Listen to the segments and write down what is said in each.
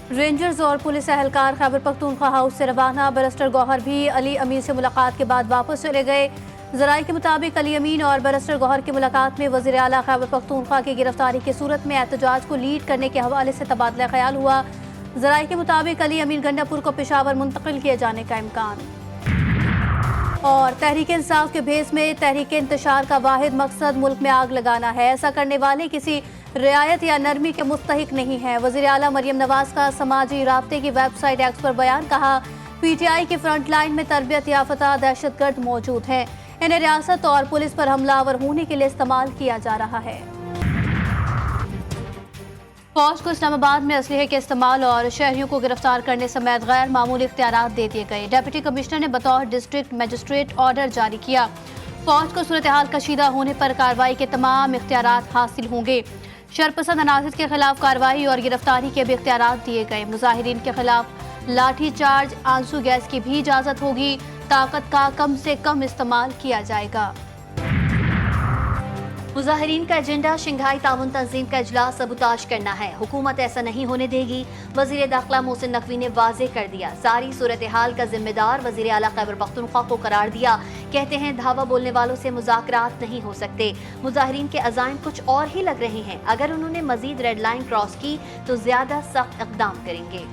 Rangers اور police اہلکار Khyber Pakhtunkhwa house سے روانہ۔ بیرسٹر گوہر بھی علی امین سے ملاقات کے بعد واپس چلے گئے۔ ذرائع کے مطابق علی امین اور بیرسٹر گوہر کی ملاقات میں وزیر اعلیٰ خیبر پختونخوا کی گرفتاری کی صورت میں احتجاج کو لیڈ کرنے کے حوالے سے تبادلہ خیال ہوا۔ ذرائع کے مطابق علی امین گنڈا پور کو پشاور منتقل کیے جانے کا امکان۔ اور تحریک انصاف کے بھیس میں تحریک انتشار کا واحد مقصد ملک میں آگ لگانا ہے، ایسا کرنے والے کسی رعایت یا نرمی کے مستحق نہیں ہیں۔ وزیر اعلیٰ مریم نواز کا سماجی رابطے کی ویب سائٹ ایکس پر بیان، کہا پی ٹی آئی کی فرنٹ لائن میں تربیت یافتہ دہشت گرد موجود ہیں، انہیں ریاست اور پولیس پر حملہ آور ہونے کے لیے استعمال کیا جا رہا ہے۔ فوج کو اسلام آباد میں اسلحے کے استعمال اور شہریوں کو گرفتار کرنے سمیت غیر معمولی اختیارات دے دیے گئے۔ ڈپٹی کمشنر نے بطور ڈسٹرکٹ مجسٹریٹ آرڈر جاری کیا۔ فوج کو صورتحال کشیدہ ہونے پر کارروائی کے تمام اختیارات حاصل ہوں گے۔ شرپسند عناصر کے خلاف کارروائی اور گرفتاری کے بھی اختیارات دیے گئے۔ مظاہرین کے خلاف لاٹھی چارج، آنسو گیس کی بھی اجازت ہوگی۔ طاقت کا کم سے کم استعمال کیا جائے گا۔ مظاہرین کا ایجنڈا شنگھائی تعاون تنظیم کا اجلاس سبوتاژ کرنا ہے، حکومت ایسا نہیں ہونے دے گی۔ وزیر داخلہ محسن نقوی نے واضح کر دیا، ساری صورتحال کا ذمہ دار وزیر اعلیٰ خیبر پختونخوا کو قرار دیا۔ کہتے ہیں دھاوا بولنے والوں سے مذاکرات نہیں ہو سکتے۔ مظاہرین کے عزائم کچھ اور ہی لگ رہے ہیں، اگر انہوں نے مزید ریڈ لائن کراس کی تو زیادہ سخت اقدام کریں گے۔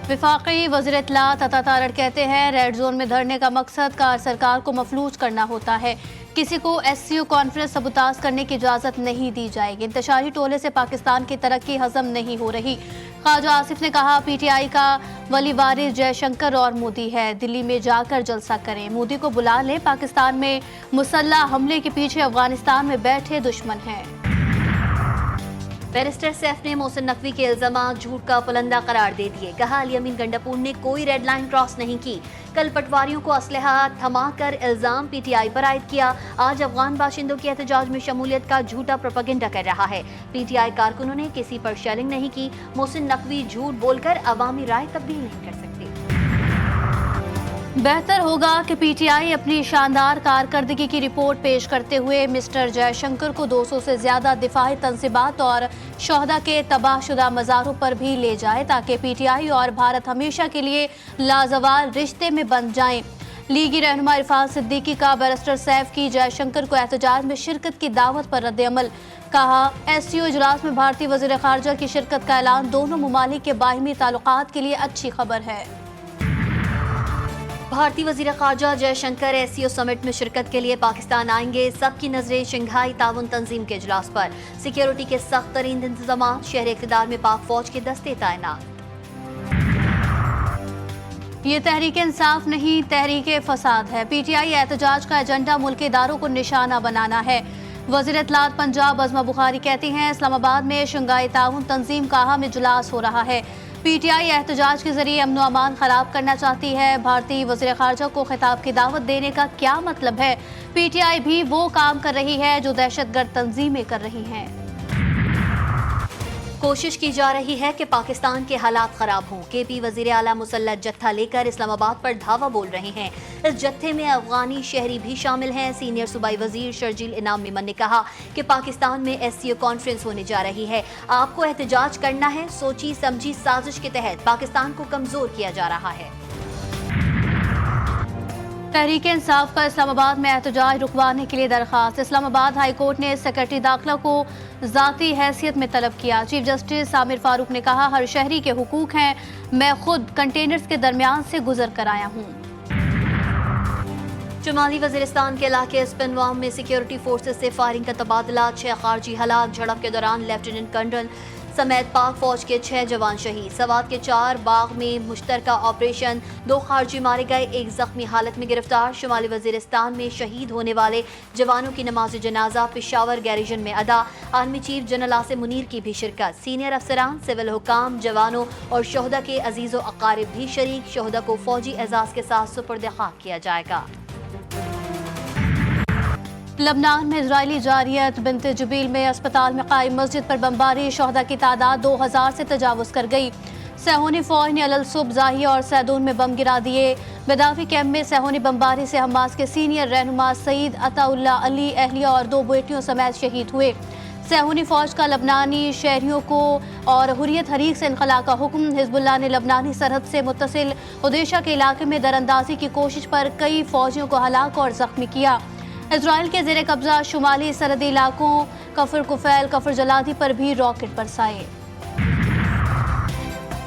وفاقی وزیر اطلاعات عطا تارڑ کہتے ہیں ریڈ زون میں دھرنے کا مقصد کار سرکار کو مفلوج کرنا ہوتا ہے، کسی کو S C O conference sabotage کرنے کی اجازت نہیں دی جائے گی۔ انتشاری ٹولے سے پاکستان کی ترقی ہضم نہیں ہو رہی۔ خواجہ آصف نے کہا پی ٹی آئی کا ولی وارث جے شنکر اور مودی ہے، دلی میں جا کر جلسہ کریں، مودی کو بلا لیں، پاکستان میں مسلح حملے کے پیچھے افغانستان میں بیٹھے دشمن ہیں۔ بیرسٹر سیف نے محسن نقوی کے الزامات جھوٹ کا پلندہ قرار دے دیے، کہا علی امین گنڈا پور نے کوئی ریڈ لائن کراس نہیں کی، کل پٹواریوں کو اسلحہ تھما کر الزام پی ٹی آئی پر عائد کیا، آج افغان باشندوں کی احتجاج میں شمولیت کا جھوٹا پروپیگنڈا کر رہا ہے۔ پی ٹی آئی کارکنوں نے کسی پر شیلنگ نہیں کی، محسن نقوی جھوٹ بول کر عوامی رائے تبدیل نہیں کر سکتے۔ بہتر ہوگا کہ پی ٹی آئی اپنی شاندار کارکردگی کی رپورٹ پیش کرتے ہوئے مسٹر جے شنکر کو 200 سے زیادہ دفاعی تنصیبات اور شہداء کے تباہ شدہ مزاروں پر بھی لے جائے، تاکہ پی ٹی آئی اور بھارت ہمیشہ کے لیے لازوال رشتے میں بن جائیں۔ لیگی رہنما عرفان صدیقی کا بیرسٹر سیف کی جے شنکر کو احتجاج میں شرکت کی دعوت پر رد عمل، کہا ایس سی او اجلاس میں بھارتی وزیر خارجہ کی شرکت کا اعلان دونوں ممالک کے باہمی تعلقات کے لیے اچھی خبر ہے۔ بھارتی وزیر خارجہ جے شنکر ایس سی او سمٹ میں شرکت کے لیے پاکستان آئیں گے، سب کی نظریں شنگھائی تعاون تنظیم کے اجلاس پر۔ سیکیورٹی کے سخت ترین انتظامات، شہر اقتدار میں پاک فوج کے دستے تعینات۔ یہ تحریک انصاف نہیں، تحریک فساد ہے۔ پی ٹی آئی احتجاج کا ایجنڈا ملک اداروں کو نشانہ بنانا ہے۔ وزیر اطلاعات پنجاب عظمہ بخاری کہتی ہیں اسلام آباد میں شنگھائی تعاون تنظیم کا اہم اجلاس ہو رہا ہے، پی ٹی آئی احتجاج کے ذریعے امن و امان خراب کرنا چاہتی ہے۔ بھارتی وزیر خارجہ کو خطاب کی دعوت دینے کا کیا مطلب ہے؟ پی ٹی آئی بھی وہ کام کر رہی ہے جو دہشت گرد تنظیمیں کر رہی ہیں۔ کوشش کی جا رہی ہے کہ پاکستان کے حالات خراب ہوں۔ کے پی وزیر اعلیٰ مسلح جتھا لے کر اسلام آباد پر دھاوا بول رہے ہیں، اس جتھے میں افغانی شہری بھی شامل ہیں۔ سینئر صوبائی وزیر شرجیل انعام میمن نے کہا کہ پاکستان میں ایس سی او کانفرنس ہونے جا رہی ہے، آپ کو احتجاج کرنا ہے، سوچی سمجھی سازش کے تحت پاکستان کو کمزور کیا جا رہا ہے۔ تحریک انصاف کا اسلام آباد میں احتجاج رکوانے کے لیے درخواست، اسلام آباد ہائی کورٹ نے سیکرٹری داخلہ کو ذاتی حیثیت میں طلب کیا۔ چیف جسٹس عامر فاروق نے کہا ہر شہری کے حقوق ہیں، میں خود کنٹینرز کے درمیان سے گزر کر آیا ہوں۔ شمالی وزیرستان کے علاقے اسپنوام میں سیکیورٹی فورسز سے فائرنگ کا تبادلہ، 6 خارجی ہلاک، جھڑپ کے دوران لیفٹیننٹ کرنل سمیت پاک فوج کے 6 جوان شہید۔ سوات کے 4 باغ میں مشترکہ آپریشن، 2 خارجی مارے گئے، 1 زخمی حالت میں گرفتار۔ شمالی وزیرستان میں شہید ہونے والے جوانوں کی نماز جنازہ پشاور گیریژن میں ادا، army chief general Asim Munir کی بھی شرکت۔ سینئر افسران، سول حکام، جوانوں اور شہداء کے عزیز و اقارب بھی شریک، شہداء کو فوجی اعزاز کے ساتھ سپرد خاک کیا جائے گا۔ لبنان میں اسرائیلی جاریت بنت جبیل میں اسپتال میں قائم مسجد پر بمباری، شہداء کی تعداد 2000 سے تجاوز کر گئی۔ سہونی فوج نے الصبح زاہیہ اور سیدون میں بم گرا دیے۔ بدافی کیمپ میں سہونی بمباری سے حماس کے سینئر رہنما سعید عطا اللہ علی، اہلیہ اور 2 بیٹیوں سمیت شہید ہوئے۔ صہیونی فوج کا لبنانی شہریوں کو اور حریت حریق سے انخلا کا حکم۔ حزب اللہ نے لبنانی سرحد سے متصل ادیشہ کے علاقے میں دراندازی کی کوشش پر کئی فوجیوں کو ہلاک اور زخمی کیا۔ اسرائیل کے زیر قبضہ شمالی سرحدی علاقوں کفر کفیل کفر جلادی پر بھی راکٹ برسائے۔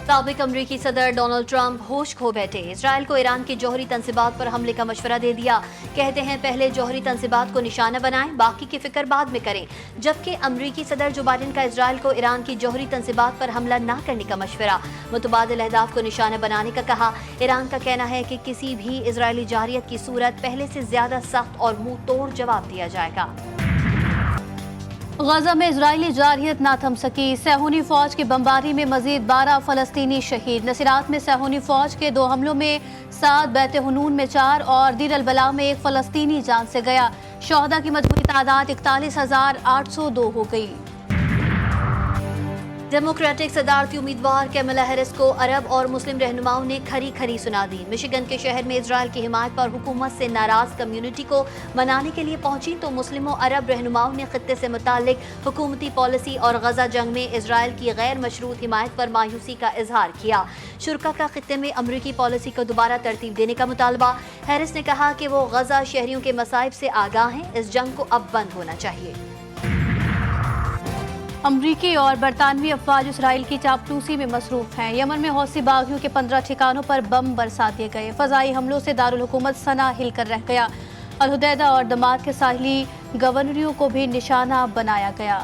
سابق امریکی صدر ڈونلڈ ٹرمپ ہوش کھو بیٹھے۔ اسرائیل کو ایران کی جوہری تنصیبات پر حملے کا مشورہ دے دیا۔ کہتے ہیں پہلے جوہری تنصیبات کو نشانہ بنائیں، باقی کی فکر بعد میں کریں۔ جبکہ امریکی صدر جو بائیڈن کا اسرائیل کو ایران کی جوہری تنصیبات پر حملہ نہ کرنے کا مشورہ، متبادل اہداف کو نشانہ بنانے کا کہا۔ ایران کا کہنا ہے کہ کسی بھی اسرائیلی جارحیت کی صورت پہلے سے زیادہ سخت اور منہ توڑ جواب دیا جائے گا۔ غزہ میں اسرائیلی جارحیت نہ تھم سکی۔ صہیونی فوج کی بمباری میں مزید 12 فلسطینی شہید۔ نصیرات میں صہیونی فوج کے 2 حملوں میں 7، بیت حنون میں 4 اور دیر البلاح میں 1 فلسطینی جان سے گیا۔ شہداء کی مجموعی تعداد 41,802 ہو گئی۔ ڈیموکریٹک صدارتی امیدوار کیملا ہیرس کو عرب اور مسلم رہنماؤں نے کھری کھری سنا دی۔ مشیگن کے شہر میں اسرائیل کی حمایت پر حکومت سے ناراض کمیونٹی کو منانے کے لیے پہنچی تو مسلم و عرب رہنماؤں نے خطے سے متعلق حکومتی پالیسی اور غزہ جنگ میں اسرائیل کی غیر مشروط حمایت پر مایوسی کا اظہار کیا۔ شرکا کا خطے میں امریکی پالیسی کو دوبارہ ترتیب دینے کا مطالبہ۔ ہیرس نے کہا کہ وہ غزہ شہریوں کے مصائب سے آگاہ ہیں، اس جنگ کو اب بند ہونا چاہیے۔ امریکی اور برطانوی افواج اسرائیل کی چاپلوسی میں مصروف ہیں۔ یمن میں حوثی باغیوں کے 15 ٹھکانوں پر بم برسا دیے گئے۔ فضائی حملوں سے دارالحکومت صنعا ہل کر رہ گیا۔ الحدیدہ اور دمشق کے ساحلی گورنریوں کو بھی نشانہ بنایا گیا۔